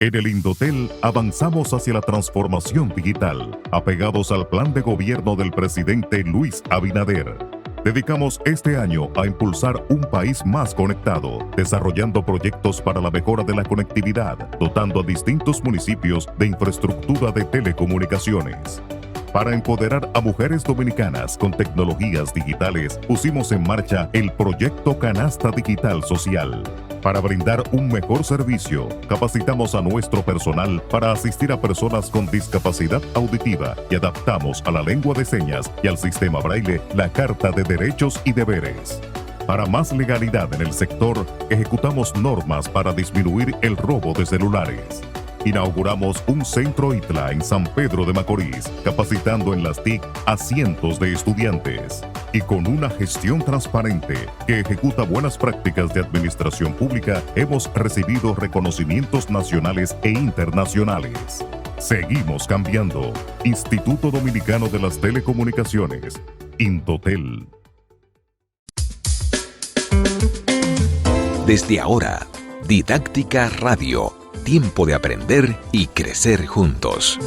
En el Indotel avanzamos hacia la transformación digital, apegados al plan de gobierno del presidente Luis Abinader. Dedicamos este año a impulsar un país más conectado, desarrollando proyectos para la mejora de la conectividad, dotando a distintos municipios de infraestructura de telecomunicaciones. Para empoderar a mujeres dominicanas con tecnologías digitales, pusimos en marcha el proyecto Canasta Digital Social. Para brindar un mejor servicio, capacitamos a nuestro personal para asistir a personas con discapacidad auditiva y adaptamos a la lengua de señas y al sistema braille la Carta de Derechos y Deberes. Para más legalidad en el sector, ejecutamos normas para disminuir el robo de celulares. Inauguramos un centro ITLA en San Pedro de Macorís, capacitando en las TIC a cientos de estudiantes. Y con una gestión transparente que ejecuta buenas prácticas de administración pública, hemos recibido reconocimientos nacionales e internacionales. Seguimos cambiando. Instituto Dominicano de las Telecomunicaciones, Indotel. Desde ahora, Didáctica Radio. Tiempo de aprender y crecer juntos.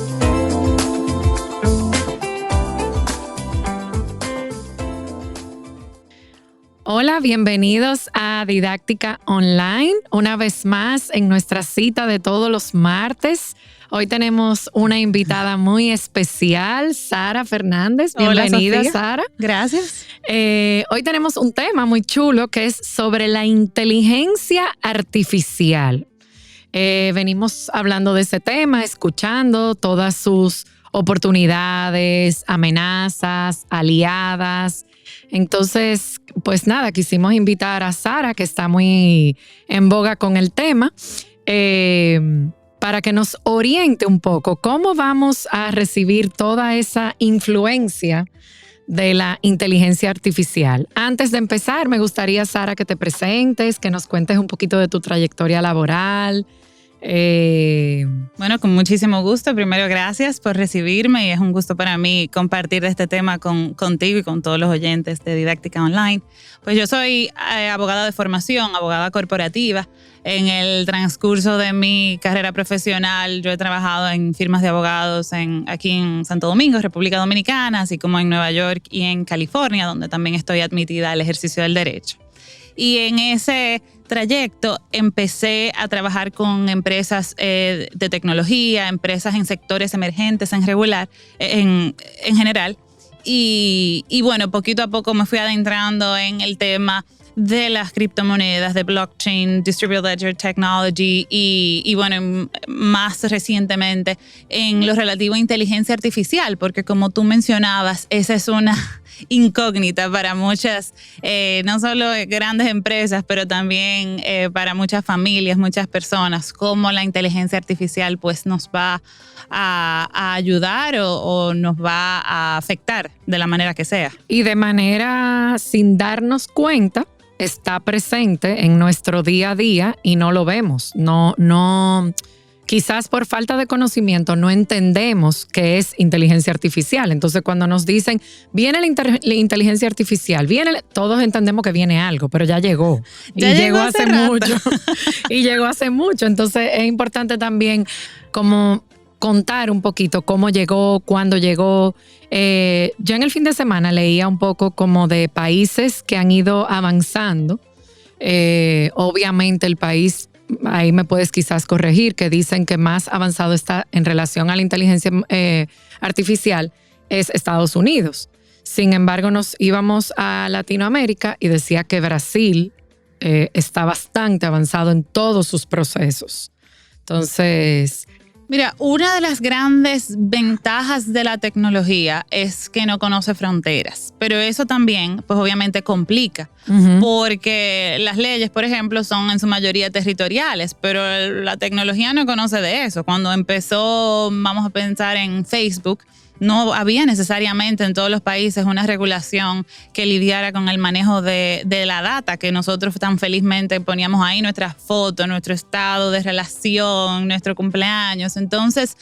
Hola, bienvenidos a Didáctica Online, una vez más en nuestra cita de todos los martes. Hoy tenemos una invitada muy especial, Sara Fernández. Bienvenida, Hola, Sara. Gracias. Hoy tenemos un tema muy chulo que es sobre la inteligencia artificial. Venimos hablando de ese tema, escuchando todas sus oportunidades, amenazas, aliadas. Entonces, pues nada, quisimos invitar a Sara, que está muy en boga con el tema, para que nos oriente un poco cómo vamos a recibir toda esa influencia de la inteligencia artificial. Antes de empezar, me gustaría, Sara, que te presentes, que nos cuentes un poquito de tu trayectoria laboral. Bueno, con muchísimo gusto. Primero, gracias por recibirme y es un gusto para mí compartir este tema contigo y con todos los oyentes de Didáctica Online. Pues yo soy abogada de formación, abogada corporativa. En el transcurso de mi carrera profesional, yo he trabajado en firmas de abogados aquí en Santo Domingo, República Dominicana, así como en Nueva York y en California, donde también estoy admitida al ejercicio del derecho. Y en ese trayecto empecé a trabajar con empresas de tecnología, empresas en sectores emergentes en general. Y bueno, poquito a poco me fui adentrando en el tema de las criptomonedas, de blockchain, distributed ledger technology y bueno, más recientemente en lo relativo a inteligencia artificial, porque como tú mencionabas, esa es una incógnita para muchas, no solo grandes empresas, pero también para muchas familias, muchas personas, cómo la inteligencia artificial pues nos va a ayudar o nos va a afectar de la manera que sea. Y de manera sin darnos cuenta, está presente en nuestro día a día y no lo vemos. No, quizás por falta de conocimiento no entendemos qué es inteligencia artificial. Entonces, cuando nos dicen, viene la inteligencia artificial, todos entendemos que viene algo, pero ya llegó. Ya llegó hace mucho. Y llegó hace mucho. Entonces, es importante también como contar un poquito cómo llegó, cuándo llegó. Yo en el fin de semana leía un poco como de países que han ido avanzando. Obviamente el país, ahí me puedes quizás corregir, que dicen que más avanzado está en relación a la inteligencia artificial es Estados Unidos. Sin embargo, nos íbamos a Latinoamérica y decía que Brasil está bastante avanzado en todos sus procesos. Entonces, mira, una de las grandes ventajas de la tecnología es que no conoce fronteras, pero eso también, pues obviamente complica, porque las leyes, por ejemplo, son en su mayoría territoriales, pero la tecnología no conoce de eso. Cuando empezó, vamos a pensar en Facebook, no había necesariamente en todos los países una regulación que lidiara con el manejo de la data que nosotros tan felizmente poníamos ahí, nuestras fotos, nuestro estado de relación, nuestro cumpleaños. Entonces,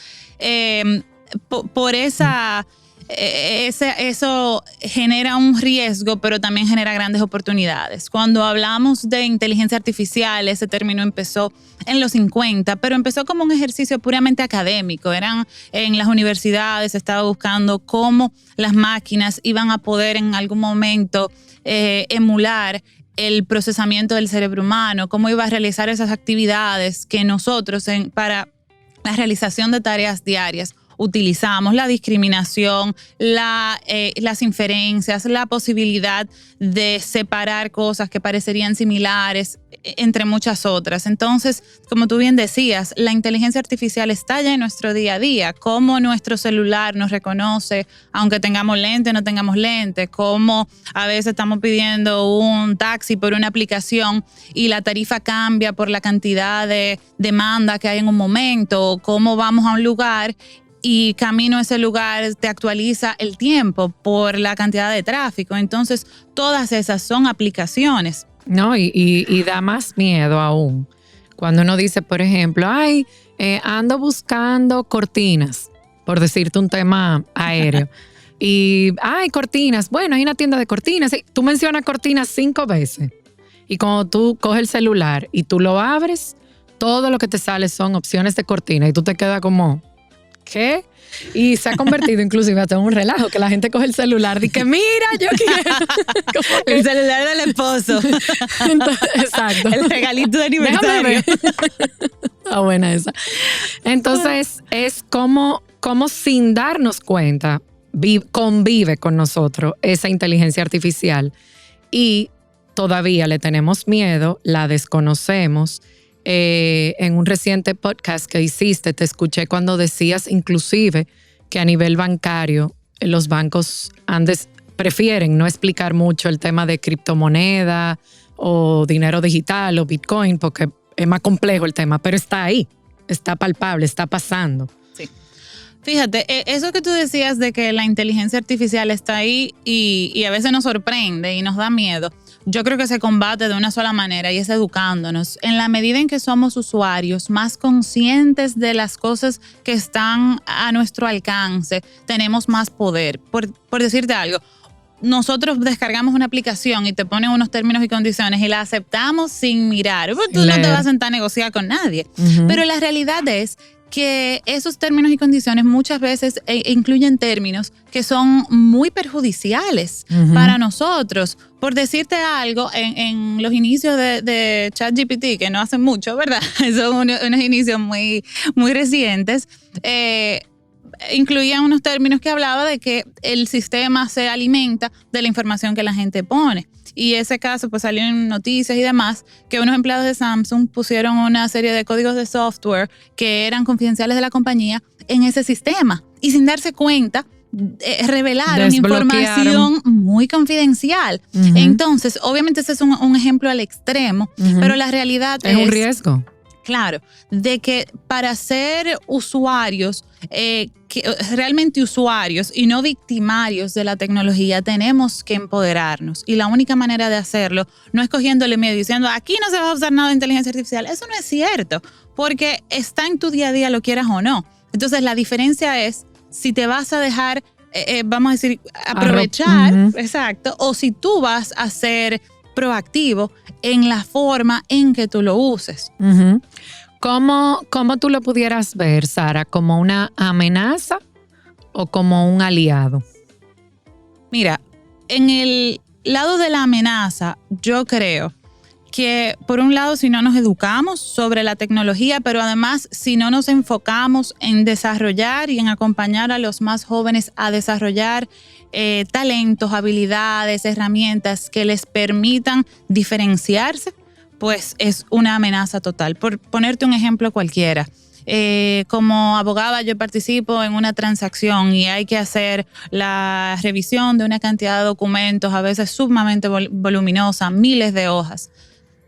por esa eso genera un riesgo, pero también genera grandes oportunidades. Cuando hablamos de inteligencia artificial, ese término empezó en los 50, pero empezó como un ejercicio puramente académico. Eran en las universidades, se estaba buscando cómo las máquinas iban a poder en algún momento emular el procesamiento del cerebro humano, cómo iba a realizar esas actividades que nosotros para la realización de tareas diarias utilizamos, la discriminación, las inferencias, la posibilidad de separar cosas que parecerían similares, entre muchas otras. Entonces, como tú bien decías, la inteligencia artificial está ya en nuestro día a día, cómo nuestro celular nos reconoce, aunque tengamos lente o no tengamos lente, cómo a veces estamos pidiendo un taxi por una aplicación y la tarifa cambia por la cantidad de demanda que hay en un momento, cómo vamos a un lugar y camino a ese lugar te actualiza el tiempo por la cantidad de tráfico. Entonces, todas esas son aplicaciones. No, y da más miedo aún. Cuando uno dice, por ejemplo, ando buscando cortinas, por decirte un tema aéreo. Y, cortinas. Bueno, hay una tienda de cortinas. Tú mencionas cortinas 5 veces. Y cuando tú coges el celular y tú lo abres, todo lo que te sale son opciones de cortina. Y tú te quedas como, ¿qué? Y se ha convertido inclusive hasta en un relajo, que la gente coge el celular y que mira, yo quiero. El celular del esposo. Entonces, exacto. El regalito de aniversario. Está buena esa. Entonces, es como sin darnos cuenta, convive con nosotros esa inteligencia artificial y todavía le tenemos miedo, la desconocemos. En un reciente podcast que hiciste, te escuché cuando decías inclusive que a nivel bancario los bancos prefieren no explicar mucho el tema de criptomoneda o dinero digital o Bitcoin porque es más complejo el tema, pero está ahí, está palpable, está pasando. Sí. Fíjate, eso que tú decías de que la inteligencia artificial está ahí y a veces nos sorprende y nos da miedo. Yo creo que se combate de una sola manera y es educándonos. En la medida en que somos usuarios más conscientes de las cosas que están a nuestro alcance, tenemos más poder. Por decirte algo, nosotros descargamos una aplicación y te ponen unos términos y condiciones y la aceptamos sin mirar. Tú no te vas a sentar a negociar con nadie. Uh-huh. Pero la realidad es que esos términos y condiciones muchas veces incluyen términos que son muy perjudiciales para nosotros. Por decirte algo, en los inicios de ChatGPT, que no hacen mucho, ¿verdad? Son unos inicios muy, muy recientes, incluían unos términos que hablaba de que el sistema se alimenta de la información que la gente pone. Y ese caso pues salió en noticias y demás, que unos empleados de Samsung pusieron una serie de códigos de software que eran confidenciales de la compañía en ese sistema. Y sin darse cuenta, revelaron información muy confidencial. Uh-huh. Entonces, obviamente ese es un ejemplo al extremo, pero la realidad es un riesgo. Claro, de que para ser usuarios, realmente usuarios y no victimarios de la tecnología, tenemos que empoderarnos. Y la única manera de hacerlo no es cogiéndole miedo y diciendo, aquí no se va a usar nada de inteligencia artificial. Eso no es cierto, porque está en tu día a día, lo quieras o no. Entonces, la diferencia es si te vas a dejar, vamos a decir, aprovechar, exacto, o si tú vas a ser proactivo en la forma en que tú lo uses. Uh-huh. ¿Cómo tú lo pudieras ver, Sara? ¿Como una amenaza o como un aliado? Mira, en el lado de la amenaza, yo creo que por un lado, si no nos educamos sobre la tecnología, pero además si no nos enfocamos en desarrollar y en acompañar a los más jóvenes a desarrollar talentos, habilidades, herramientas que les permitan diferenciarse, pues es una amenaza total. Por ponerte un ejemplo cualquiera, como abogada yo participo en una transacción y hay que hacer la revisión de una cantidad de documentos, a veces sumamente voluminosa, miles de hojas.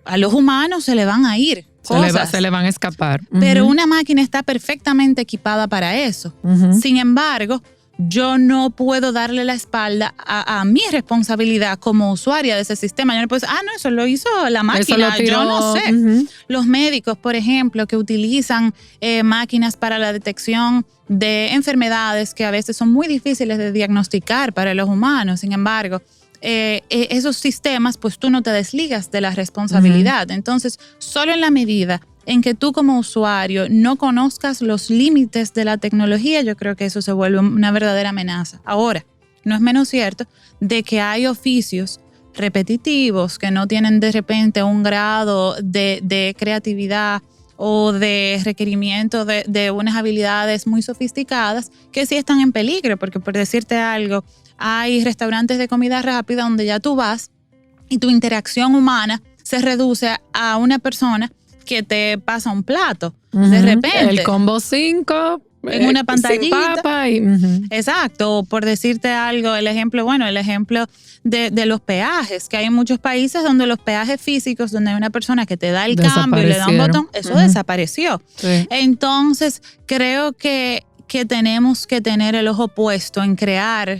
A los humanos se le van a ir cosas. Se le van a escapar. Pero una máquina está perfectamente equipada para eso. Sin embargo, yo no puedo darle la espalda a mi responsabilidad como usuaria de ese sistema. Yo no puedo decir, no, eso lo hizo la máquina, yo no sé. Uh-huh. Los médicos, por ejemplo, que utilizan máquinas para la detección de enfermedades que a veces son muy difíciles de diagnosticar para los humanos. Sin embargo, esos sistemas, pues tú no te desligas de la responsabilidad. Uh-huh. Entonces, solo en la medida en que tú como usuario no conozcas los límites de la tecnología, yo creo que eso se vuelve una verdadera amenaza. Ahora, no es menos cierto de que hay oficios repetitivos que no tienen de repente un grado de creatividad o de requerimiento de unas habilidades muy sofisticadas que sí están en peligro, porque por decirte algo, hay restaurantes de comida rápida donde ya tú vas y tu interacción humana se reduce a una persona que te pasa un plato. Uh-huh. De repente. El combo 5 en una pantallita. Sin papa y, uh-huh. Exacto. Por decirte algo, el ejemplo de los peajes, que hay en muchos países donde los peajes físicos, donde hay una persona que te da el cambio y le da un botón, eso uh-huh. desapareció. Sí. Entonces, creo que tenemos que tener el ojo puesto en crear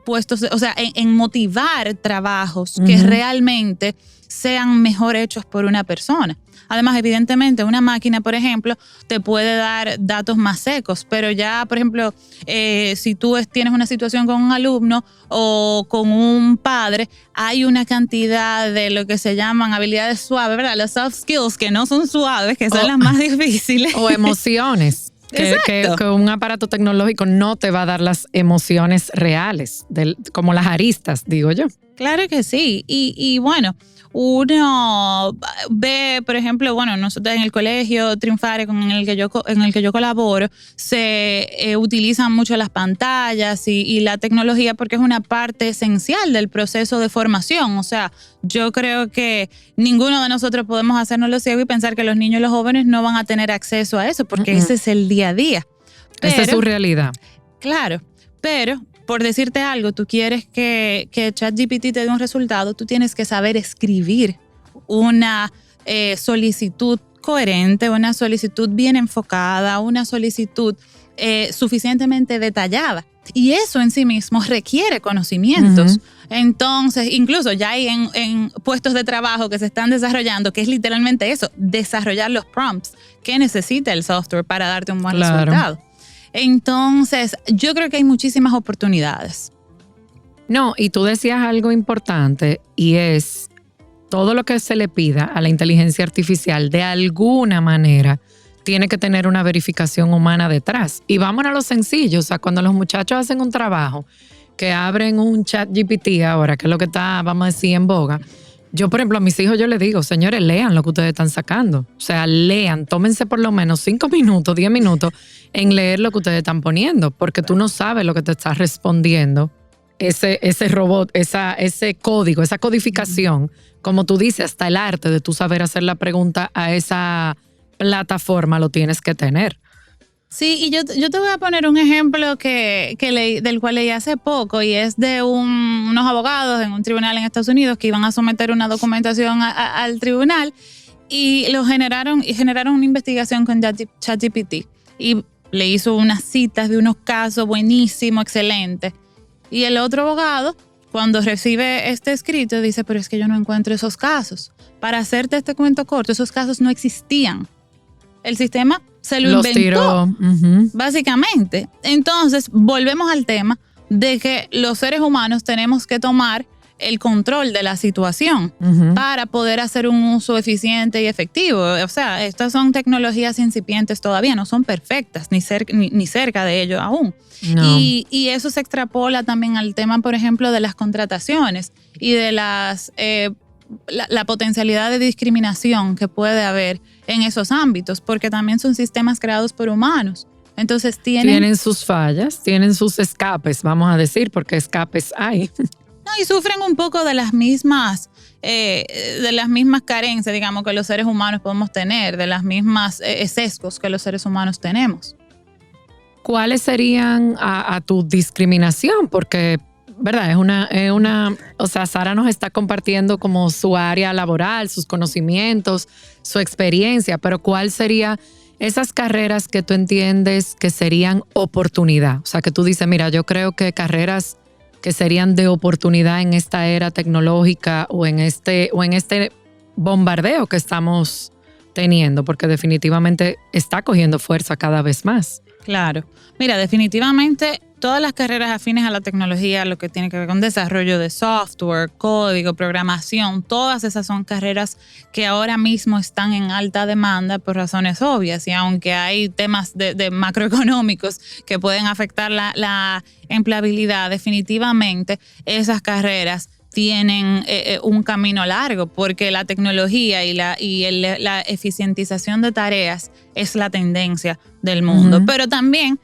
puestos, o sea, en motivar trabajos uh-huh. que realmente sean mejor hechos por una persona. Además, evidentemente, una máquina, por ejemplo, te puede dar datos más secos, pero ya, por ejemplo, si tú tienes una situación con un alumno o con un padre, hay una cantidad de lo que se llaman habilidades suaves, ¿verdad? Los soft skills que no son suaves, que son las más difíciles. O emociones. Que un aparato tecnológico no te va a dar las emociones reales, como las aristas, digo yo. Claro que sí. Y bueno, uno ve, por ejemplo, nosotros en el colegio Triunfare, en el que yo colaboro, se utilizan mucho las pantallas y la tecnología porque es una parte esencial del proceso de formación. O sea, yo creo que ninguno de nosotros podemos hacernos los ciegos y pensar que los niños y los jóvenes no van a tener acceso a eso, porque ese es el día a día. Esa es su realidad. Claro, pero por decirte algo, tú quieres que ChatGPT te dé un resultado, tú tienes que saber escribir una solicitud coherente, una solicitud bien enfocada, una solicitud suficientemente detallada. Y eso en sí mismo requiere conocimientos. Uh-huh. Entonces, incluso ya hay en puestos de trabajo que se están desarrollando, que es literalmente eso, desarrollar los prompts que necesita el software para darte un buen resultado. Entonces, yo creo que hay muchísimas oportunidades. No, y tú decías algo importante y es todo lo que se le pida a la inteligencia artificial de alguna manera tiene que tener una verificación humana detrás. Y vámonos a lo sencillo, o sea, cuando los muchachos hacen un trabajo que abren un ChatGPT ahora, que es lo que está, vamos a decir, en boga. Yo, por ejemplo, a mis hijos yo les digo, señores, lean lo que ustedes están sacando. O sea, lean, tómense por lo menos 5 minutos, 10 minutos en leer lo que ustedes están poniendo, porque tú no sabes lo que te está respondiendo ese robot, ese código, esa codificación. Como tú dices, hasta el arte de tú saber hacer la pregunta a esa plataforma lo tienes que tener. Sí, y yo te voy a poner un ejemplo del cual leí hace poco y es de unos abogados en un tribunal en Estados Unidos que iban a someter una documentación al tribunal y generaron una investigación con ChatGPT y le hizo unas citas de unos casos buenísimos, excelentes. Y el otro abogado, cuando recibe este escrito, dice, pero es que yo no encuentro esos casos. Para hacerte este cuento corto, esos casos no existían. El sistema se lo inventó, tiró. Uh-huh. Básicamente. Entonces, volvemos al tema de que los seres humanos tenemos que tomar el control de la situación uh-huh. para poder hacer un uso eficiente y efectivo. O sea, estas son tecnologías incipientes todavía, no son perfectas, ni cerca de ello aún. No. Y eso se extrapola también al tema, por ejemplo, de las contrataciones y de la potencialidad de discriminación que puede haber en esos ámbitos, porque también son sistemas creados por humanos. Entonces tienen sus fallas, tienen sus escapes, vamos a decir, porque escapes hay. No, y sufren un poco de las mismas carencias, digamos, que los seres humanos podemos tener, de las mismas sesgos que los seres humanos tenemos. ¿Cuáles serían a tu discriminación? Porque, ¿verdad? O sea, Sara nos está compartiendo como su área laboral, sus conocimientos, su experiencia, pero ¿cuál sería esas carreras que tú entiendes que serían oportunidad. O sea, que tú dices, mira, yo creo que carreras que serían de oportunidad en esta era tecnológica o en este bombardeo que estamos teniendo, porque definitivamente está cogiendo fuerza cada vez más. Claro. Mira, definitivamente todas las carreras afines a la tecnología, lo que tiene que ver con desarrollo de software, código, programación, todas esas son carreras que ahora mismo están en alta demanda por razones obvias. Y aunque hay temas de macroeconómicos que pueden afectar la empleabilidad, definitivamente esas carreras tienen un camino largo, porque la tecnología y la eficientización de tareas es la tendencia del mundo. Uh-huh. Pero también,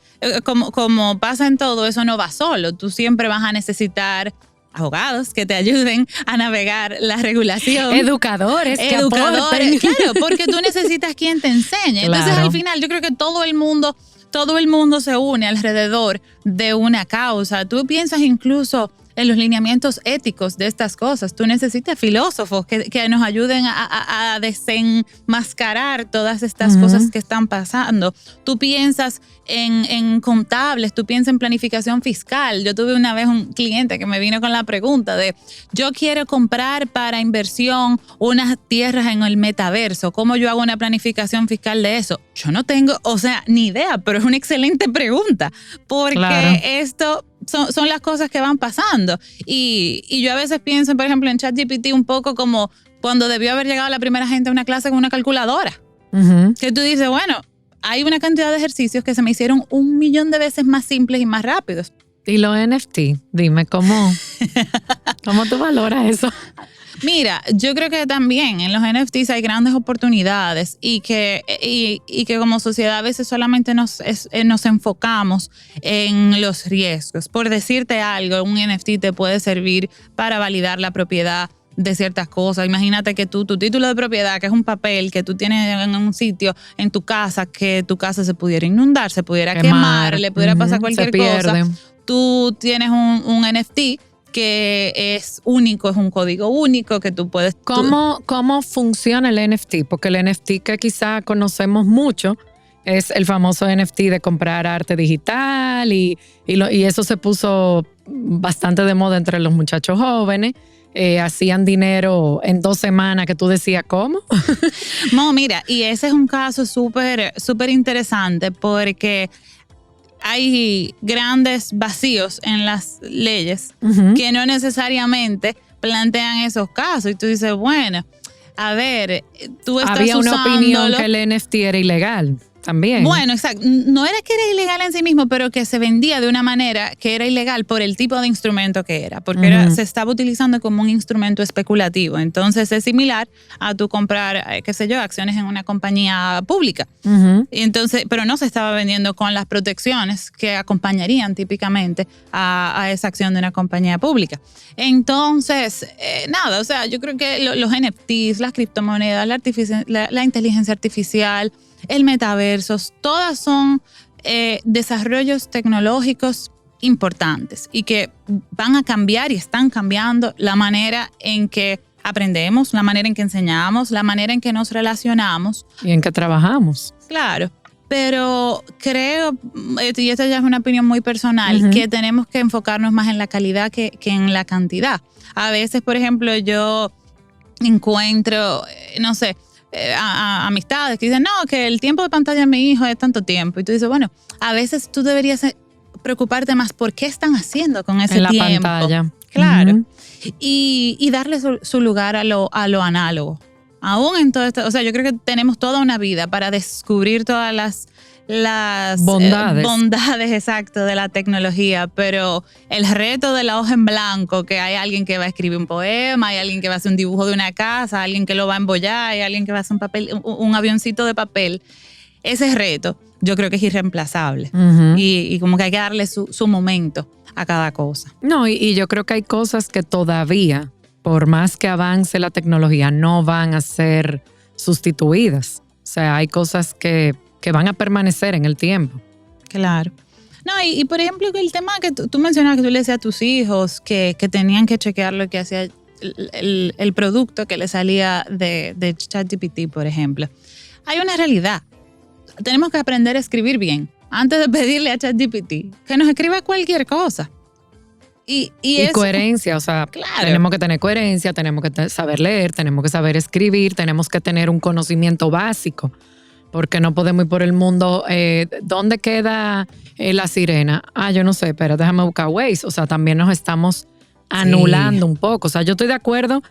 como pasa en todo, eso no va solo. Tú siempre vas a necesitar abogados que te ayuden a navegar la regulación. Educadores, aporten. Claro, porque tú necesitas quien te enseñe. Entonces, claro, al final, yo creo que todo el mundo se une alrededor de una causa. Tú piensas incluso en los lineamientos éticos de estas cosas. Tú necesitas filósofos que nos ayuden a desenmascarar todas estas cosas que están pasando. Tú piensas en contables, tú piensas en planificación fiscal. Yo tuve una vez un cliente que me vino con la pregunta de: yo quiero comprar para inversión unas tierras en el metaverso. ¿Cómo yo hago una planificación fiscal de eso? Yo no tengo, ni idea, pero es una excelente pregunta, porque claro, esto son las cosas que van pasando. Y yo a veces pienso, por ejemplo, en ChatGPT un poco como cuando debió haber llegado la primera gente a una clase con una calculadora. Uh-huh. Que tú dices, bueno, hay una cantidad de ejercicios que se me hicieron 1,000,000 de veces más simples y más rápidos. Y los NFT, dime, ¿cómo tú valoras eso? Mira, yo creo que también en los NFTs hay grandes oportunidades y que como sociedad a veces solamente nos enfocamos en los riesgos. Por decirte algo, un NFT te puede servir para validar la propiedad de ciertas cosas. Imagínate que tu título de propiedad, que es un papel que tú tienes en un sitio en tu casa, que tu casa se pudiera inundar, se pudiera quemar, le pudiera pasar cualquier cosa. Tú tienes un NFT que es único, es un código único que tú puedes... ¿Cómo funciona el NFT? Porque el NFT que quizá conocemos mucho es el famoso NFT de comprar arte digital y eso se puso bastante de moda entre los muchachos jóvenes. Hacían dinero en 2 semanas, que tú decías, ¿cómo? No, mira, y ese es un caso súper interesante, porque hay grandes vacíos en las leyes que no necesariamente plantean esos casos. Y tú dices, bueno, a ver, tú estás Había una opinión que el NFT era ilegal también. Bueno, exacto. No era que era ilegal en sí mismo, pero que se vendía de una manera que era ilegal por el tipo de instrumento que era. Porque se estaba utilizando como un instrumento especulativo. Entonces es similar a tú comprar, acciones en una compañía pública. Y entonces, pero no se estaba vendiendo con las protecciones que acompañarían típicamente a esa acción de una compañía pública. Entonces, yo creo que los NFTs, las criptomonedas, la inteligencia artificial, el metaverso, todas son desarrollos tecnológicos importantes y que van a cambiar y están cambiando la manera en que aprendemos, la manera en que enseñamos, la manera en que nos relacionamos. Y en que trabajamos. Claro, pero creo, y esta ya es una opinión muy personal, que tenemos que enfocarnos más en la calidad que en la cantidad. A veces, por ejemplo, yo encuentro, amistades que dicen, no, que el tiempo de pantalla de mi hijo es tanto tiempo. Y tú dices, bueno, a veces tú deberías preocuparte más por qué están haciendo con ese tiempo. En la pantalla. Claro. Y darle su lugar a lo análogo. Aún en todo esto, yo creo que tenemos toda una vida para descubrir todas las bondades, exacto, de la tecnología, pero el reto de la hoja en blanco, que hay alguien que va a escribir un poema, hay alguien que va a hacer un dibujo de una casa, alguien que lo va a embollar, hay alguien que va a hacer un avioncito de papel, ese reto yo creo que es irreemplazable. Y como que hay que darle su momento a cada cosa. No, y yo creo que hay cosas que todavía, por más que avance la tecnología, no van a ser sustituidas. O sea, hay cosas que van a permanecer en el tiempo. Claro. No, y por ejemplo, el tema que tú mencionabas, que tú le decías a tus hijos que tenían que chequear lo que hacía el producto que le salía de ChatGPT, por ejemplo. Hay una realidad. tenemos que aprender a escribir bien. Antes de pedirle a ChatGPT que nos escriba cualquier cosa. Y eso, coherencia, o sea, claro, tenemos que tener coherencia, tenemos que saber leer, tenemos que saber escribir, tenemos que tener un conocimiento básico, porque no podemos ir por el mundo. ¿Dónde queda la sirena? Yo no sé, pero déjame buscar Waze. O sea, también nos estamos anulando un poco. O sea, yo estoy de acuerdo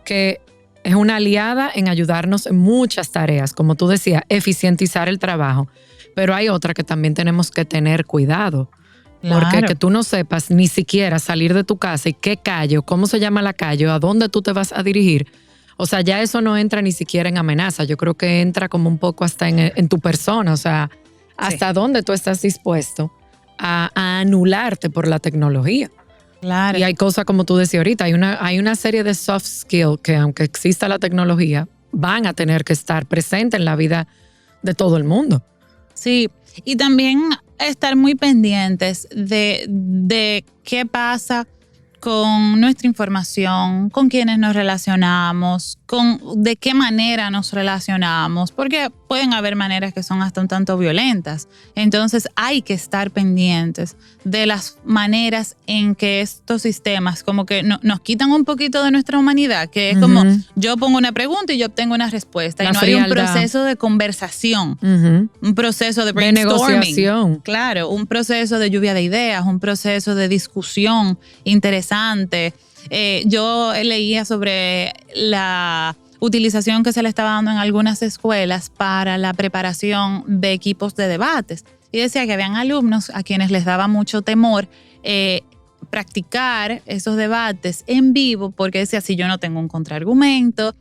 que es una aliada en ayudarnos en muchas tareas, como tú decías, eficientizar el trabajo, pero hay otra que también tenemos que tener cuidado. Porque claro, que tú no sepas ni siquiera salir de tu casa y qué calle, cómo se llama la calle, a dónde tú te vas a dirigir. O sea, ya eso no entra ni siquiera en amenaza. Yo creo que entra como un poco hasta en tu persona. O sea, hasta dónde tú estás dispuesto a anularte por la tecnología. claro. Y hay cosas como tú decías ahorita, hay una serie de soft skills que aunque exista la tecnología, van a tener que estar presentes en la vida de todo el mundo. Sí, y también estar muy pendientes de qué pasa con nuestra información, con quiénes nos relacionamos, de qué manera nos relacionamos, porque pueden haber maneras que son hasta un tanto violentas. Entonces hay que estar pendientes de las maneras en que estos sistemas como que nos quitan un poquito de nuestra humanidad, que es como yo pongo una pregunta y yo obtengo una respuesta, y no hay un proceso de conversación, un proceso de brainstorming, de negociación. Claro, un proceso de lluvia de ideas, un proceso de discusión interesante. Yo leía sobre la utilización que se le estaba dando en algunas escuelas para la preparación de equipos de debates. Y decía que habían alumnos a quienes les daba mucho temor practicar esos debates en vivo, porque decía, si yo no tengo un contraargumento,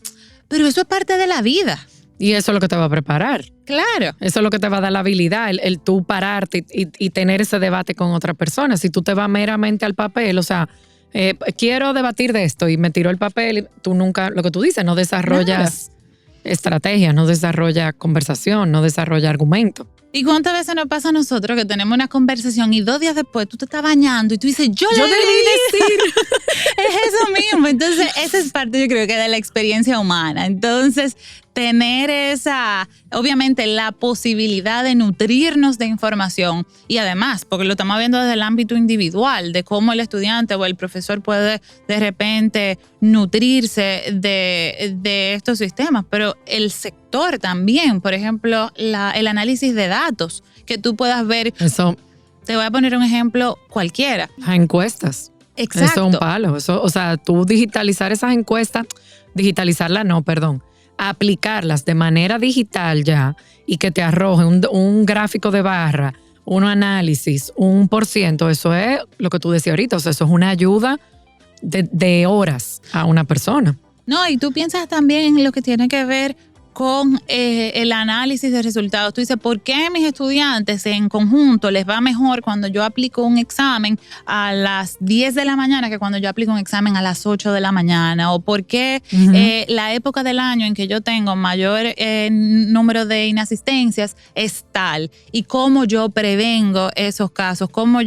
pero eso es parte de la vida. Y eso es lo que te va a preparar. Claro. Eso es lo que te va a dar la habilidad, el tú pararte y tener ese debate con otra persona. Si tú te vas meramente al papel, o sea, quiero debatir de esto y me tiró el papel, y tú nunca, lo que tú dices, no desarrollas estrategia, no desarrollas conversación, no desarrollas argumento. ¿Y cuántas veces nos pasa a nosotros que tenemos una conversación y 2 días después tú te estás bañando y tú dices, yo le debí decir? Es eso mismo. Entonces, esa es parte, yo creo que de la experiencia humana. Entonces, tener obviamente, la posibilidad de nutrirnos de información y además, porque lo estamos viendo desde el ámbito individual, de cómo el estudiante o el profesor puede de repente nutrirse de estos sistemas, pero el sector también, por ejemplo, el análisis de datos, que tú puedas ver. Eso. Te voy a poner un ejemplo cualquiera. Las encuestas. Exacto. Eso es un palo. Eso, o sea, tú digitalizar esas encuestas, aplicarlas de manera digital ya y que te arroje un gráfico de barra, un análisis, un %, eso es lo que tú decías ahorita. O sea, eso es una ayuda de horas a una persona. No, y tú piensas también en lo que tiene que ver con el análisis de resultados. Tú dices, ¿por qué a mis estudiantes en conjunto les va mejor cuando yo aplico un examen a las 10 de la mañana que cuando yo aplico un examen a las 8 de la mañana? ¿O por qué la época del año en que yo tengo mayor número de inasistencias es tal? ¿Y cómo yo prevengo esos casos? ¿Cómo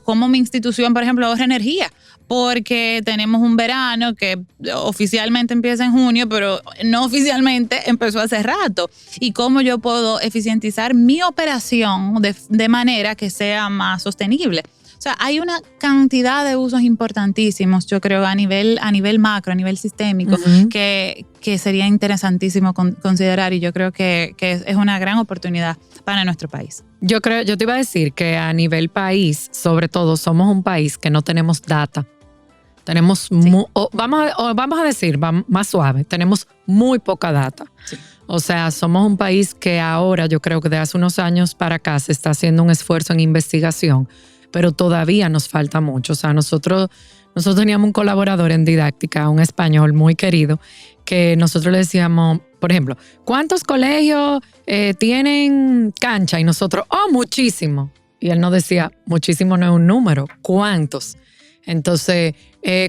cómo mi institución, por ejemplo, ahorra energía? Porque tenemos un verano que oficialmente empieza en junio, pero no oficialmente empezó hace rato. Y cómo yo puedo eficientizar mi operación de manera que sea más sostenible. O sea, hay una cantidad de usos importantísimos, yo creo, a nivel macro, a nivel sistémico, que sería interesantísimo considerar, y yo creo que es una gran oportunidad para nuestro país. Yo te iba a decir que a nivel país, sobre todo, somos un país que no tenemos data. Tenemos, vamos a decir, más suave, tenemos muy poca data. Sí. O sea, somos un país que ahora, yo creo que de hace unos años para acá se está haciendo un esfuerzo en investigación, pero todavía nos falta mucho. O sea, nosotros teníamos un colaborador en didáctica, un español muy querido, que nosotros le decíamos, por ejemplo, ¿cuántos colegios tienen cancha? Y nosotros, muchísimo. Y él nos decía, muchísimo no es un número, ¿cuántos? Entonces,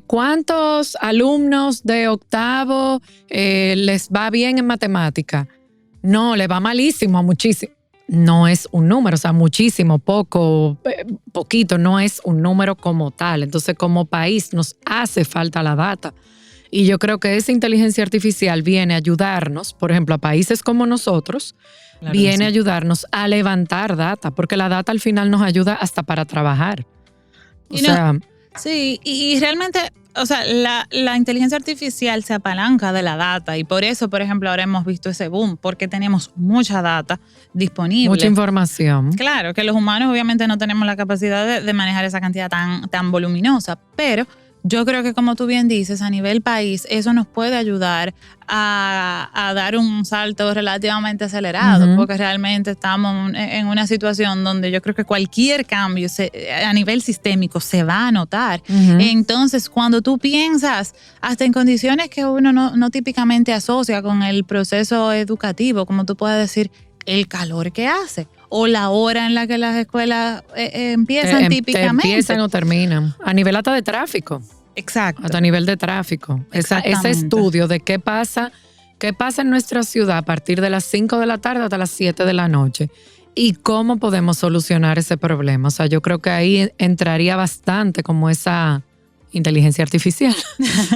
¿cuántos alumnos de octavo les va bien en matemática? No, les va malísimo a muchísimo. No es un número, o sea, muchísimo, poco, poquito, no es un número como tal. Entonces, como país nos hace falta la data. Y yo creo que esa inteligencia artificial viene a ayudarnos, por ejemplo, a países como nosotros, Claro, viene a sí. ayudarnos a levantar data, porque la data al final nos ayuda hasta para trabajar. O Y no- sea, Sí, y realmente, o sea, la inteligencia artificial se apalanca de la data y por eso, por ejemplo, ahora hemos visto ese boom, porque tenemos mucha data disponible. mucha información. Claro, que los humanos obviamente no tenemos la capacidad de manejar esa cantidad tan voluminosa, pero yo creo que como tú bien dices, a nivel país, eso nos puede ayudar a dar un salto relativamente acelerado, Ujú. porque realmente estamos en una situación donde yo creo que cualquier cambio a nivel sistémico se va a notar. Ujú. Entonces, cuando tú piensas hasta en condiciones que uno no típicamente asocia con el proceso educativo, como tú puedes decir, el calor que hace o la hora en la que las escuelas empiezan Te típicamente. empiezan o terminan. A nivel hasta de tráfico. Exacto. Hasta a nivel de tráfico. Ese Exactamente. estudio de qué pasa en nuestra ciudad a partir de las 5 de la tarde hasta las 7 de la noche y cómo podemos solucionar ese problema. O sea, yo creo que ahí entraría bastante como esa inteligencia artificial,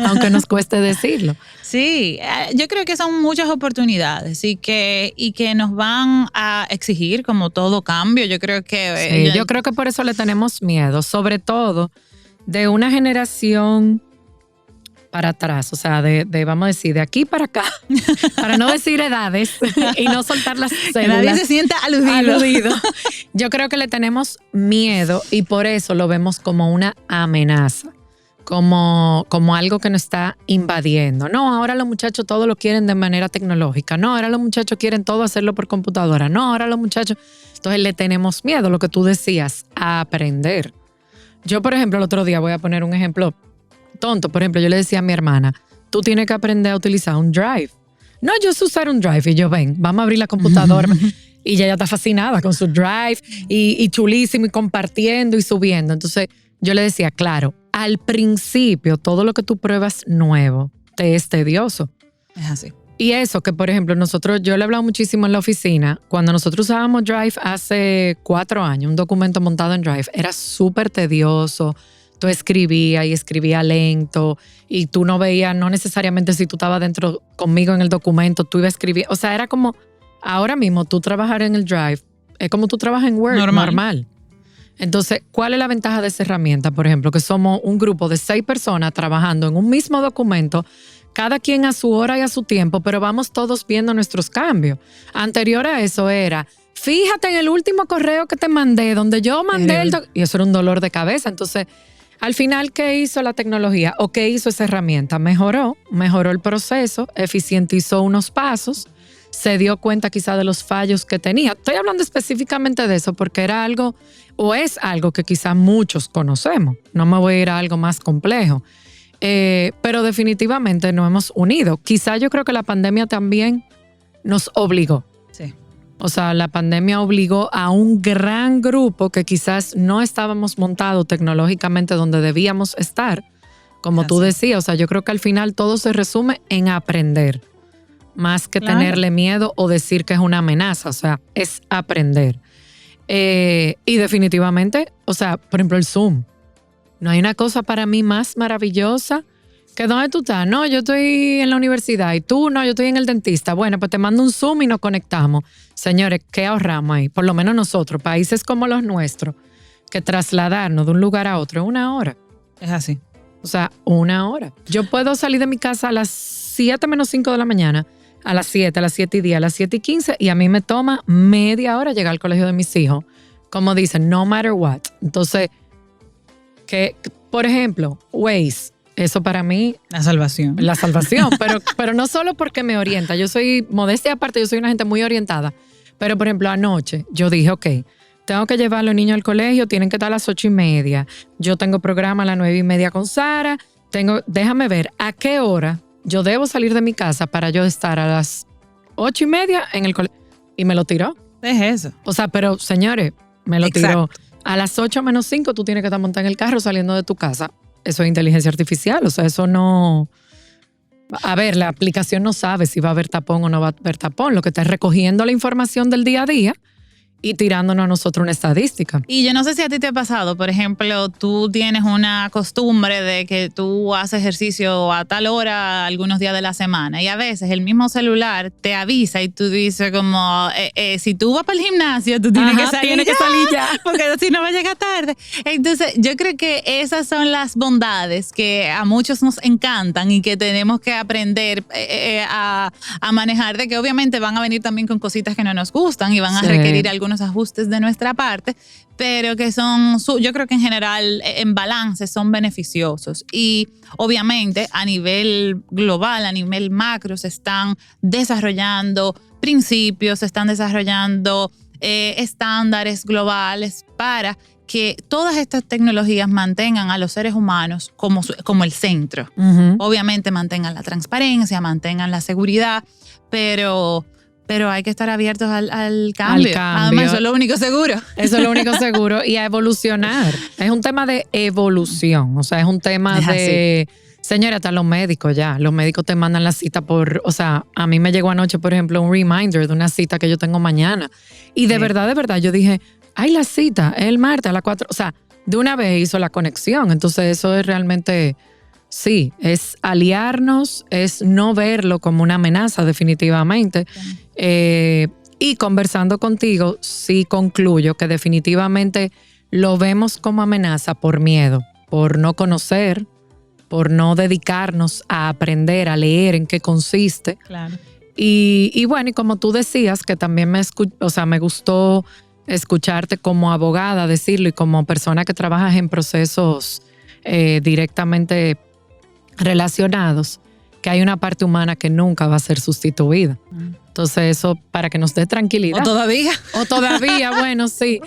aunque nos cueste decirlo. Sí, yo creo que son muchas oportunidades y que nos van a exigir como todo cambio. Yo creo que... Sí, yo creo que por eso le tenemos miedo, sobre todo de una generación para atrás, o sea, vamos a decir, de aquí para acá, para no decir edades y no soltar las que nadie células. se sienta aludido. Yo creo que le tenemos miedo y por eso lo vemos como una amenaza, como algo que nos está invadiendo. No, ahora los muchachos todo lo quieren de manera tecnológica. No, ahora los muchachos quieren todo hacerlo por computadora. No, ahora los muchachos... Entonces le tenemos miedo, lo que tú decías, a aprender. Yo, por ejemplo, el otro día voy a poner un ejemplo tonto. Por ejemplo, yo le decía a mi hermana, tú tienes que aprender a utilizar un Drive. No, yo sé usar un Drive. Y yo, ven, vamos a abrir la computadora. Y ella está fascinada con su Drive y chulísimo y compartiendo y subiendo. Entonces yo le decía, claro, al principio todo lo que tú pruebas nuevo te es tedioso. Es así. Y eso que, por ejemplo, yo le he hablado muchísimo en la oficina, cuando nosotros usábamos Drive hace 4 años, un documento montado en Drive, era súper tedioso. Tú escribías lento y tú no veías, no necesariamente si tú estabas dentro conmigo en el documento, tú ibas a escribir. O sea, era como, ahora mismo tú trabajar en el Drive, es como tú trabajas en Word, normal. Entonces, ¿cuál es la ventaja de esa herramienta? Por ejemplo, que somos un grupo de 6 personas trabajando en un mismo documento, cada quien a su hora y a su tiempo, pero vamos todos viendo nuestros cambios. Anterior a eso era, fíjate en el último correo que te mandé, donde yo mandé y eso era un dolor de cabeza. Entonces, al final, ¿qué hizo la tecnología? ¿O qué hizo esa herramienta? Mejoró el proceso, eficientizó unos pasos, se dio cuenta quizá de los fallos que tenía. Estoy hablando específicamente de eso porque era algo, o es algo que quizá muchos conocemos. No me voy a ir a algo más complejo. Pero definitivamente nos hemos unido. Quizá yo creo que la pandemia también nos obligó. Sí. O sea, la pandemia obligó a un gran grupo que quizás no estábamos montados tecnológicamente donde debíamos estar. Como tú decías, o sea, yo creo que al final todo se resume en aprender. Más que tenerle miedo o decir que es una amenaza. O sea, es aprender. Y definitivamente, o sea, por ejemplo, el Zoom. No hay una cosa para mí más maravillosa que ¿dónde tú estás? No, yo estoy en la universidad y tú, no, yo estoy en el dentista. Bueno, pues te mando un Zoom y nos conectamos. Señores, ¿qué ahorramos ahí? Por lo menos nosotros, países como los nuestros, que trasladarnos de un lugar a otro es 1 hora. Es así. O sea, 1 hora. Yo puedo salir de mi casa a las 7 menos 5 de la mañana, a las 7, a las 7:10, a las 7:15 y a mí me toma media hora llegar al colegio de mis hijos. Como dicen, no matter what. Entonces, que, por ejemplo, Waze, eso para mí... La salvación. La salvación, pero no solo porque me orienta. Yo soy, modestia aparte, yo soy una gente muy orientada. Pero, por ejemplo, anoche yo dije, ok, tengo que llevar a los niños al colegio, tienen que estar a las 8:30. Yo tengo programa a las 9:30 con Sara. Déjame ver a qué hora yo debo salir de mi casa para yo estar a las 8:30 en el colegio. Y me lo tiró. Es eso. O sea, pero señores, me lo tiró. A las 8 menos 5 tú tienes que estar montado en el carro saliendo de tu casa. Eso es inteligencia artificial. O sea, eso no... A ver, la aplicación no sabe si va a haber tapón o no va a haber tapón. Lo que está es recogiendo la información del día a día y tirándonos a nosotros una estadística. Y yo no sé si a ti te ha pasado, por ejemplo, tú tienes una costumbre de que tú haces ejercicio a tal hora algunos días de la semana y a veces el mismo celular te avisa y tú dices como, si tú vas para el gimnasio, tú tienes que salir ya, porque si no va a llegar tarde. Entonces, yo creo que esas son las bondades que a muchos nos encantan y que tenemos que aprender a manejar, de que obviamente van a venir también con cositas que no nos gustan y van a requerir algunos ajustes de nuestra parte, pero que son, yo creo que en general, en balance, son beneficiosos. Y obviamente a nivel global, a nivel macro, se están desarrollando principios, se están desarrollando estándares globales para que todas estas tecnologías mantengan a los seres humanos como el centro. Obviamente mantengan la transparencia, mantengan la seguridad, pero hay que estar abiertos al cambio. Además, eso es lo único seguro. Eso es lo único seguro. Y a evolucionar. Es un tema de evolución. O sea, es un tema de... Señora, hasta los médicos ya. Los médicos te mandan la cita por... O sea, a mí me llegó anoche, por ejemplo, un reminder de una cita que yo tengo mañana. Y de verdad, yo dije, ay, la cita es el martes a las 4. O sea, de una vez hizo la conexión. Entonces, eso es realmente... Sí, es aliarnos, es no verlo como una amenaza definitivamente. Y conversando contigo, sí concluyo que definitivamente lo vemos como amenaza por miedo, por no conocer, por no dedicarnos a aprender, a leer en qué consiste. Claro. Y bueno, y como tú decías, que también me gustó escucharte como abogada decirlo y como persona que trabajas en procesos directamente relacionados, que hay una parte humana que nunca va a ser sustituida. Entonces eso para que nos dé tranquilidad. O todavía, bueno, sí.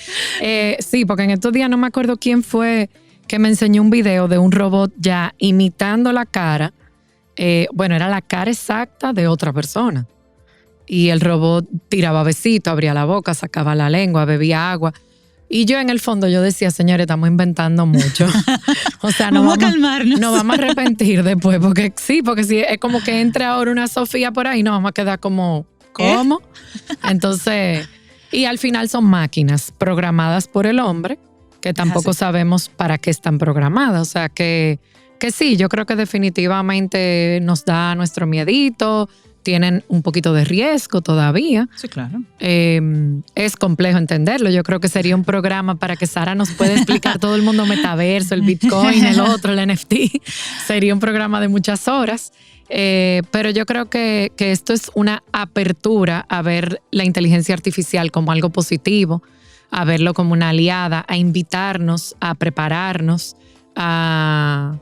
Sí, porque en estos días no me acuerdo quién fue que me enseñó un video de un robot ya imitando la cara. Bueno, era la cara exacta de otra persona. Y el robot tiraba besitos, abría la boca, sacaba la lengua, bebía agua. Y yo en el fondo yo decía, señores, estamos inventando mucho. O sea, vamos a calmarnos. Nos vamos a arrepentir después, porque si es como que entre ahora una Sofía por ahí, nos vamos a quedar como, ¿cómo? Entonces, y al final son máquinas programadas por el hombre, que tampoco sabemos para qué están programadas. O sea, que sí, yo creo que definitivamente nos da nuestro miedito. Tienen un poquito de riesgo todavía. Sí, claro. Es complejo entenderlo. Yo creo que sería un programa para que Sara nos pueda explicar todo el mundo metaverso, el Bitcoin, el otro, el NFT. Sería un programa de muchas horas. Pero yo creo que esto es una apertura a ver la inteligencia artificial como algo positivo, a verlo como una aliada, a invitarnos, a prepararnos, a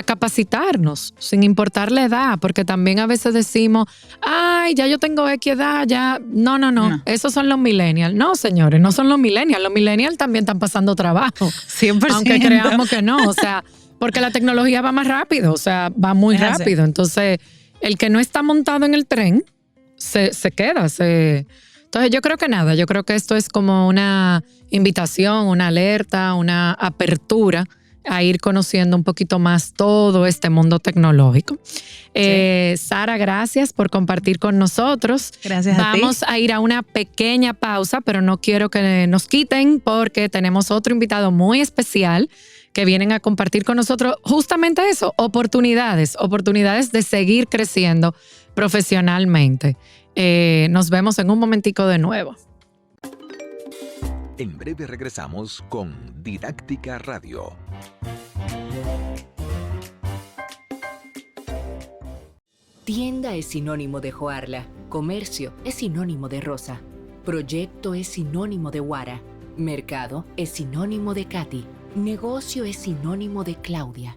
capacitarnos, sin importar la edad, porque también a veces decimos, ay, ya yo tengo X edad, ya. No. Esos son los millennials. No, señores, no son los millennials. Los millennials también están pasando trabajo. 100%. Aunque creamos que no, o sea, porque la tecnología va más rápido, o sea, va muy rápido. Entonces, el que no está montado en el tren, se queda. Entonces, yo creo que esto es como una invitación, una alerta, una apertura a ir conociendo un poquito más todo este mundo tecnológico. Sara, gracias por compartir con nosotros. Gracias a ti. Vamos a ir a una pequeña pausa, pero no quiero que nos quiten porque tenemos otro invitado muy especial que vienen a compartir con nosotros justamente eso, oportunidades de seguir creciendo profesionalmente. Nos vemos en un momentico de nuevo. En breve regresamos con Didáctica Radio. Tienda es sinónimo de Joarla, comercio es sinónimo de Rosa, proyecto es sinónimo de Guara, mercado es sinónimo de Katy, negocio es sinónimo de Claudia.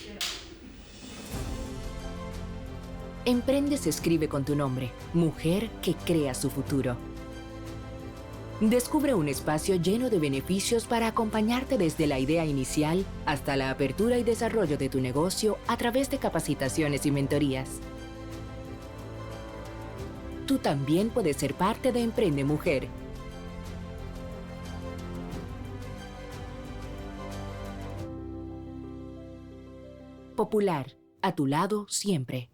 Emprende se escribe con tu nombre, mujer que crea su futuro. Descubre un espacio lleno de beneficios para acompañarte desde la idea inicial hasta la apertura y desarrollo de tu negocio a través de capacitaciones y mentorías. Tú también puedes ser parte de Emprende Mujer. Popular, a tu lado siempre.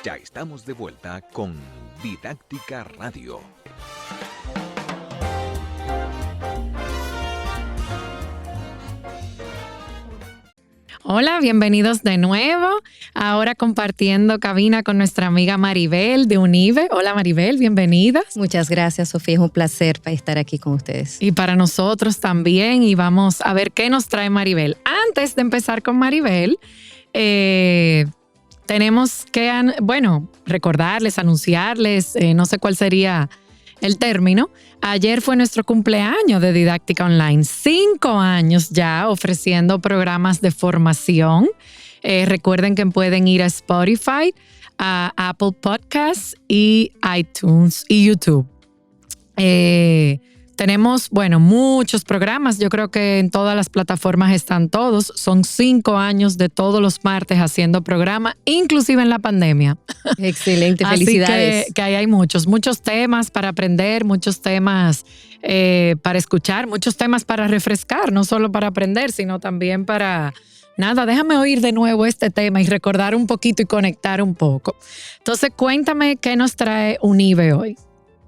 Ya estamos de vuelta con Didáctica Radio. Hola, bienvenidos de nuevo. Ahora compartiendo cabina con nuestra amiga Maribel de Unive. Hola Maribel, bienvenida. Muchas gracias, Sofía. Es un placer estar aquí con ustedes. Y para nosotros también. Y vamos a ver qué nos trae Maribel. Antes de empezar con Maribel, tenemos que, recordarles, anunciarles, no sé cuál sería el término. Ayer fue nuestro cumpleaños de Didáctica Online. 5 años ya ofreciendo programas de formación. Recuerden que pueden ir a Spotify, a Apple Podcasts y iTunes y YouTube. Tenemos, muchos programas. Yo creo que en todas las plataformas están todos. Son 5 años de todos los martes haciendo programa, inclusive en la pandemia. Excelente, felicidades. Así que ahí hay muchos temas para aprender, muchos temas para escuchar, muchos temas para refrescar, no solo para aprender, sino también para... déjame oír de nuevo este tema y recordar un poquito y conectar un poco. Entonces, cuéntame qué nos trae Unive hoy.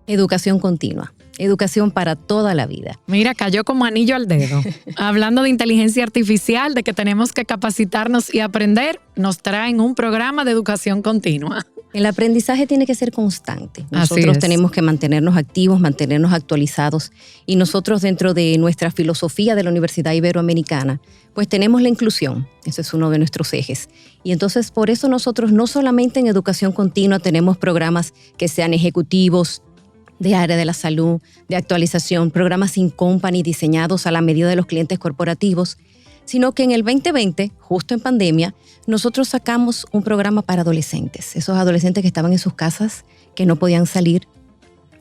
Educación continua. Educación para toda la vida. Mira, cayó como anillo al dedo. Hablando de inteligencia artificial, de que tenemos que capacitarnos y aprender, nos traen un programa de educación continua. El aprendizaje tiene que ser constante. Nosotros tenemos que mantenernos activos, mantenernos actualizados. Y nosotros, dentro de nuestra filosofía de la Universidad Iberoamericana, pues tenemos la inclusión. Ese es uno de nuestros ejes. Y entonces, por eso nosotros no solamente en educación continua tenemos programas que sean ejecutivos, de área de la salud, de actualización, programas in company diseñados a la medida de los clientes corporativos, sino que en el 2020, justo en pandemia, nosotros sacamos un programa para adolescentes, esos adolescentes que estaban en sus casas, que no podían salir,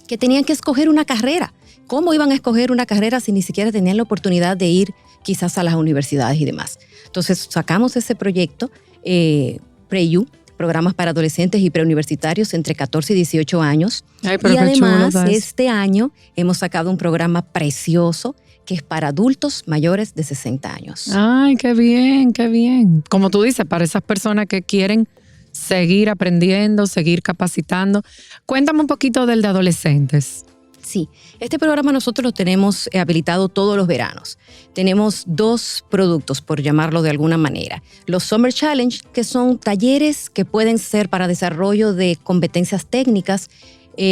que tenían que escoger una carrera. ¿Cómo iban a escoger una carrera si ni siquiera tenían la oportunidad de ir quizás a las universidades y demás? Entonces sacamos ese proyecto, PreU, programas para adolescentes y preuniversitarios entre 14 y 18 años. Ay, y además, este año hemos sacado un programa precioso que es para adultos mayores de 60 años. Ay, qué bien, qué bien. Como tú dices, para esas personas que quieren seguir aprendiendo, seguir capacitando. Cuéntame un poquito del de adolescentes. Sí, este programa nosotros lo tenemos habilitado todos los veranos. Tenemos 2 productos, por llamarlo de alguna manera. Los Summer Challenge, que son talleres que pueden ser para desarrollo de competencias técnicas,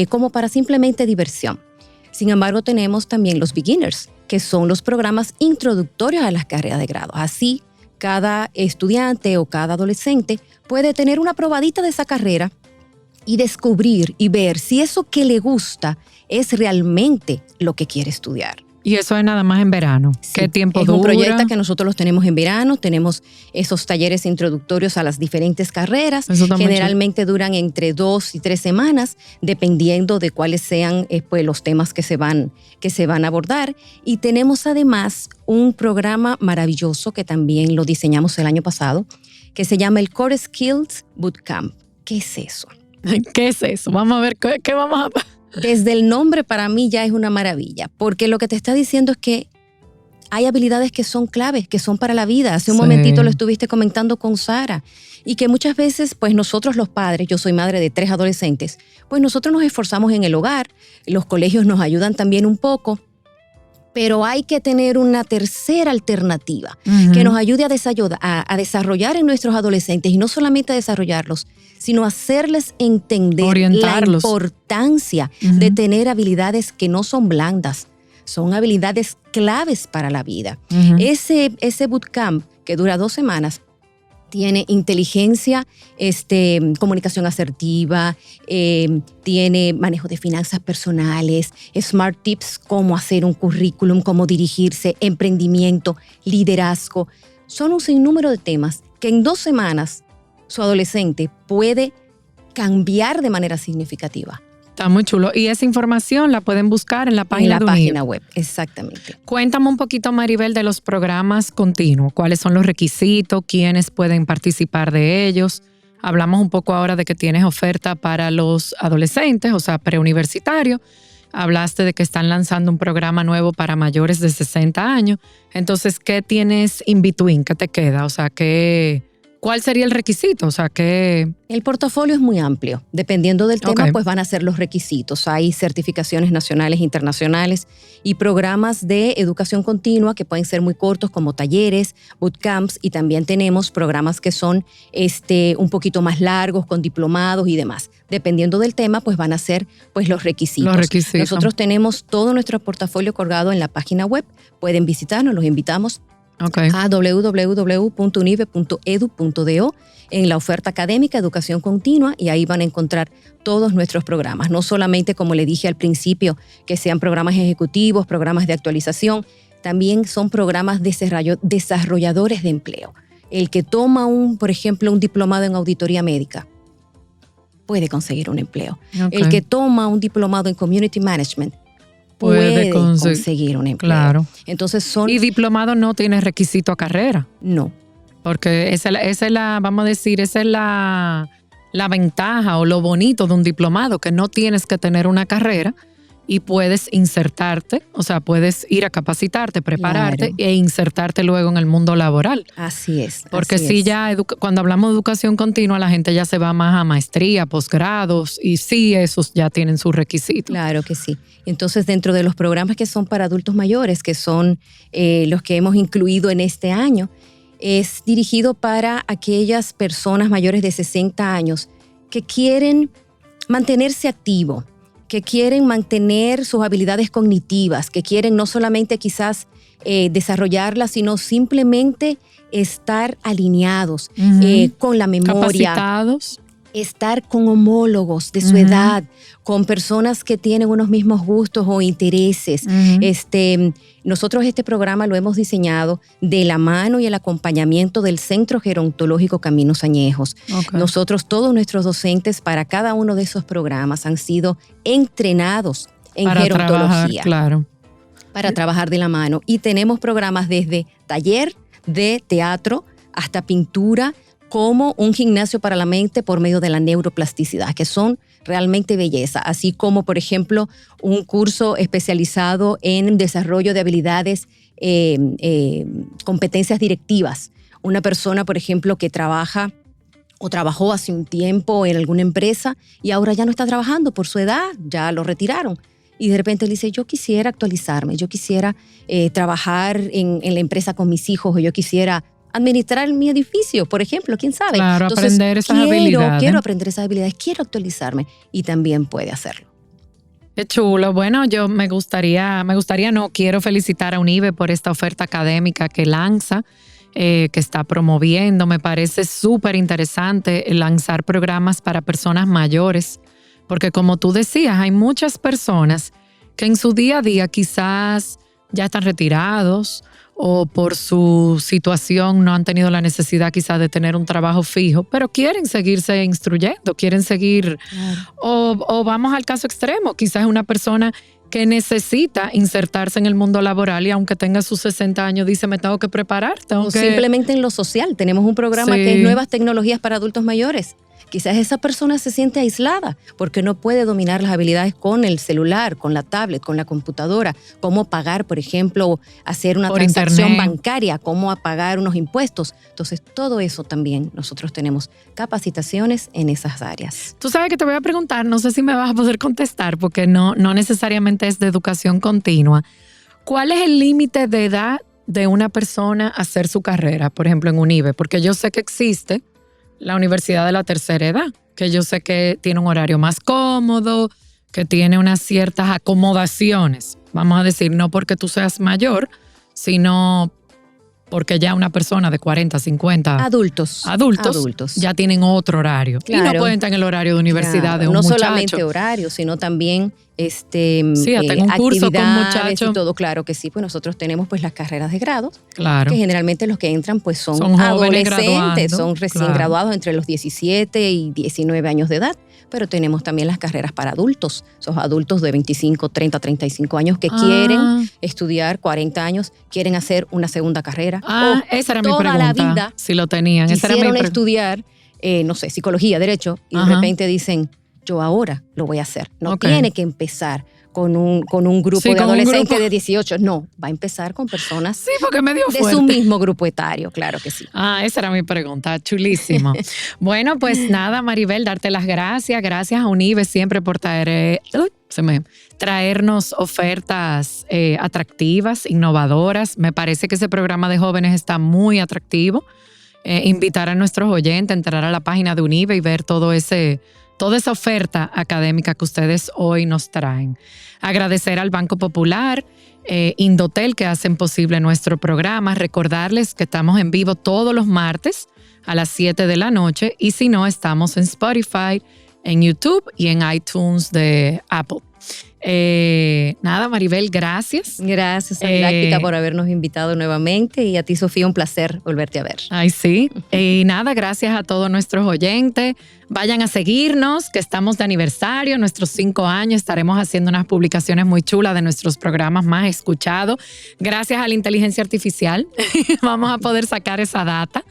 como para simplemente diversión. Sin embargo, tenemos también los Beginners, que son los programas introductorios a las carreras de grado. Así, cada estudiante o cada adolescente puede tener una probadita de esa carrera y descubrir y ver si eso que le gusta es realmente lo que quiere estudiar. Y eso es nada más en verano. Sí, ¿Qué tiempo dura? Es un proyecto que nosotros los tenemos en verano. Tenemos esos talleres introductorios a las diferentes carreras. Generalmente duran entre 2 y 3 semanas, dependiendo de cuáles sean los temas que se van a abordar. Y tenemos además un programa maravilloso que también lo diseñamos el año pasado, que se llama el Core Skills Bootcamp. ¿Qué es eso? ¿Qué es eso? Vamos a ver qué vamos a... Desde el nombre para mí ya es una maravilla, porque lo que te está diciendo es que hay habilidades que son claves, que son para la vida. Hace un momentito lo estuviste comentando con Sara, y que muchas veces, pues nosotros los padres, yo soy madre de 3 adolescentes, pues nosotros nos esforzamos en el hogar, los colegios nos ayudan también un poco, pero hay que tener una tercera alternativa que nos ayude a desarrollar en nuestros adolescentes, y no solamente a desarrollarlos, sino hacerles entender la importancia de tener habilidades que no son blandas, son habilidades claves para la vida. Ese bootcamp que dura 2 semanas tiene inteligencia, comunicación asertiva, tiene manejo de finanzas personales, smart tips, cómo hacer un currículum, cómo dirigirse, emprendimiento, liderazgo. Son un sinnúmero de temas que en 2 semanas su adolescente puede cambiar de manera significativa. Está muy chulo. Y esa información la pueden buscar en la página de página web, exactamente. Cuéntame un poquito, Maribel, de los programas continuos. ¿Cuáles son los requisitos? ¿Quiénes pueden participar de ellos? Hablamos un poco ahora de que tienes oferta para los adolescentes, o sea, preuniversitarios. Hablaste de que están lanzando un programa nuevo para mayores de 60 años. Entonces, ¿qué tienes in between? ¿Qué te queda? O sea, ¿cuál sería el requisito? O sea, que... El portafolio es muy amplio. Dependiendo del tema, Ok. pues van a ser los requisitos. Hay certificaciones nacionales e internacionales y programas de educación continua que pueden ser muy cortos, como talleres, bootcamps, y también tenemos programas que son un poquito más largos, con diplomados y demás. Dependiendo del tema, pues van a ser pues los requisitos. Los requisitos. Nosotros tenemos todo nuestro portafolio colgado en la página web. Pueden visitarnos, los invitamos Ok. a www.unive.edu.do en la oferta académica Educación Continua, y ahí van a encontrar todos nuestros programas. No solamente, como le dije al principio, que sean programas ejecutivos, programas de actualización, también son programas desarrolladores de empleo. El que toma por ejemplo, un diplomado en auditoría médica puede conseguir un empleo. Ok. El que toma un diplomado en community management puede conseguir un empleo. Claro. Entonces son... Y diplomado no tiene requisito a carrera. No. Porque esa es la, vamos a decir, esa es la ventaja o lo bonito de un diplomado, que no tienes que tener una carrera y puedes insertarte, o sea, puedes ir a capacitarte, prepararte Claro. e insertarte luego en el mundo laboral. Así es. Porque así sí, es. ya cuando hablamos de educación continua, la gente ya se va más a maestría, posgrados, y sí, esos ya tienen sus requisitos. Claro que sí. Entonces, dentro de los programas que son para adultos mayores, que son los que hemos incluido en este año, es dirigido para aquellas personas mayores de 60 años que quieren mantenerse activo, que quieren mantener sus habilidades cognitivas, que quieren no solamente quizás desarrollarlas, sino simplemente estar alineados Ujú. con la memoria, Capacitados. estar con homólogos de su Ujú. edad, con personas que tienen unos mismos gustos o intereses. Ujú. Nosotros este programa lo hemos diseñado de la mano y el acompañamiento del Centro Gerontológico Caminos Añejos. Ok. Nosotros, todos nuestros docentes para cada uno de esos programas han sido entrenados en Para trabajar, gerontología claro. para trabajar de la mano. Y tenemos programas desde taller de teatro hasta pintura, como un gimnasio para la mente por medio de la neuroplasticidad, que son realmente belleza, así como, por ejemplo, un curso especializado en desarrollo de habilidades, competencias directivas. Una persona, por ejemplo, que trabaja o trabajó hace un tiempo en alguna empresa y ahora ya no está trabajando por su edad, ya lo retiraron. Y de repente él dice, yo quisiera actualizarme, yo quisiera trabajar en la empresa con mis hijos, o yo quisiera administrar mi edificio, por ejemplo, quién sabe. Claro, aprender esas habilidades. Quiero aprender esas habilidades, quiero actualizarme, y también puede hacerlo. Qué chulo. Bueno, yo quiero felicitar a Unive por esta oferta académica que lanza, que está promoviendo. Me parece súper interesante lanzar programas para personas mayores, porque como tú decías, hay muchas personas que en su día a día quizás ya están retirados o por su situación no han tenido la necesidad quizás de tener un trabajo fijo, pero quieren seguirse instruyendo, quieren seguir, o vamos al caso extremo, quizás es una persona que necesita insertarse en el mundo laboral y aunque tenga sus 60 años dice, me tengo que preparar, O simplemente en lo social. Tenemos un programa que es Nuevas Tecnologías para Adultos Mayores. Quizás esa persona se siente aislada porque no puede dominar las habilidades con el celular, con la tablet, con la computadora, cómo pagar, por ejemplo, hacer una por transacción internet bancaria, cómo pagar unos impuestos. Entonces, todo eso también nosotros tenemos capacitaciones en esas áreas. Tú sabes que te voy a preguntar, no sé si me vas a poder contestar porque no necesariamente es de educación continua. ¿Cuál es el límite de edad de una persona a hacer su carrera, por ejemplo, en Unive? Porque yo sé que existe la Universidad de la Tercera Edad, que yo sé que tiene un horario más cómodo, que tiene unas ciertas acomodaciones. Vamos a decir, no porque tú seas mayor, sino porque ya una persona de 40, 50 Adultos ya tienen otro horario. Claro. Y no pueden estar en el horario de universidad Claro, de un no muchacho. solamente horario, sino también hasta un curso con actividades muchachos. y todo. Claro que sí, pues nosotros tenemos pues las carreras de grado, Claro. que generalmente los que entran pues son Son jóvenes adolescentes, graduando, son recién claro. graduados entre los 17 y 19 años de edad, pero tenemos también las carreras para adultos, esos adultos de 25, 30, 35 años que quieren estudiar, 40 años, quieren hacer una segunda carrera. Esa era mi toda pregunta. la vida si lo tenían. Esa era mi quisieron pregunta. estudiar, no sé, psicología, derecho, y de Ajá. repente dicen, yo ahora lo voy a hacer. No Ok. tiene que empezar con un grupo Sí, de con un adolescentes grupo. de 18. No, va a empezar con personas Sí, porque me dio de fuerte. su mismo grupo etario, claro que sí. Esa era mi pregunta, chulísimo. Bueno, pues nada, Maribel, darte las gracias. Gracias a Unive siempre por traernos ofertas atractivas, innovadoras. Me parece que ese programa de jóvenes está muy atractivo. Invitar a nuestros oyentes a entrar a la página de Unive y ver toda esa oferta académica que ustedes hoy nos traen. Agradecer al Banco Popular, Indotel, que hacen posible nuestro programa. Recordarles que estamos en vivo todos los martes a las 7 de la noche y si no, estamos en Spotify, en YouTube y en iTunes de Apple. Nada, Maribel, gracias. Gracias a Didáctica por habernos invitado nuevamente y a ti, Sofía, un placer volverte a ver. Ay, sí. Y nada, gracias a todos nuestros oyentes. Vayan a seguirnos, que estamos de aniversario, nuestros 5 años. Estaremos haciendo unas publicaciones muy chulas de nuestros programas más escuchados. Gracias a la inteligencia artificial vamos a poder sacar esa data.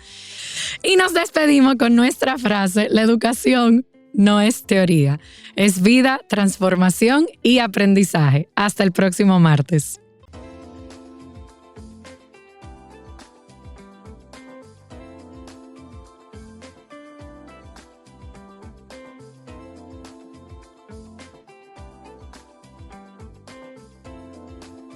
Y nos despedimos con nuestra frase: la educación no es teoría, es vida, transformación y aprendizaje. Hasta el próximo martes.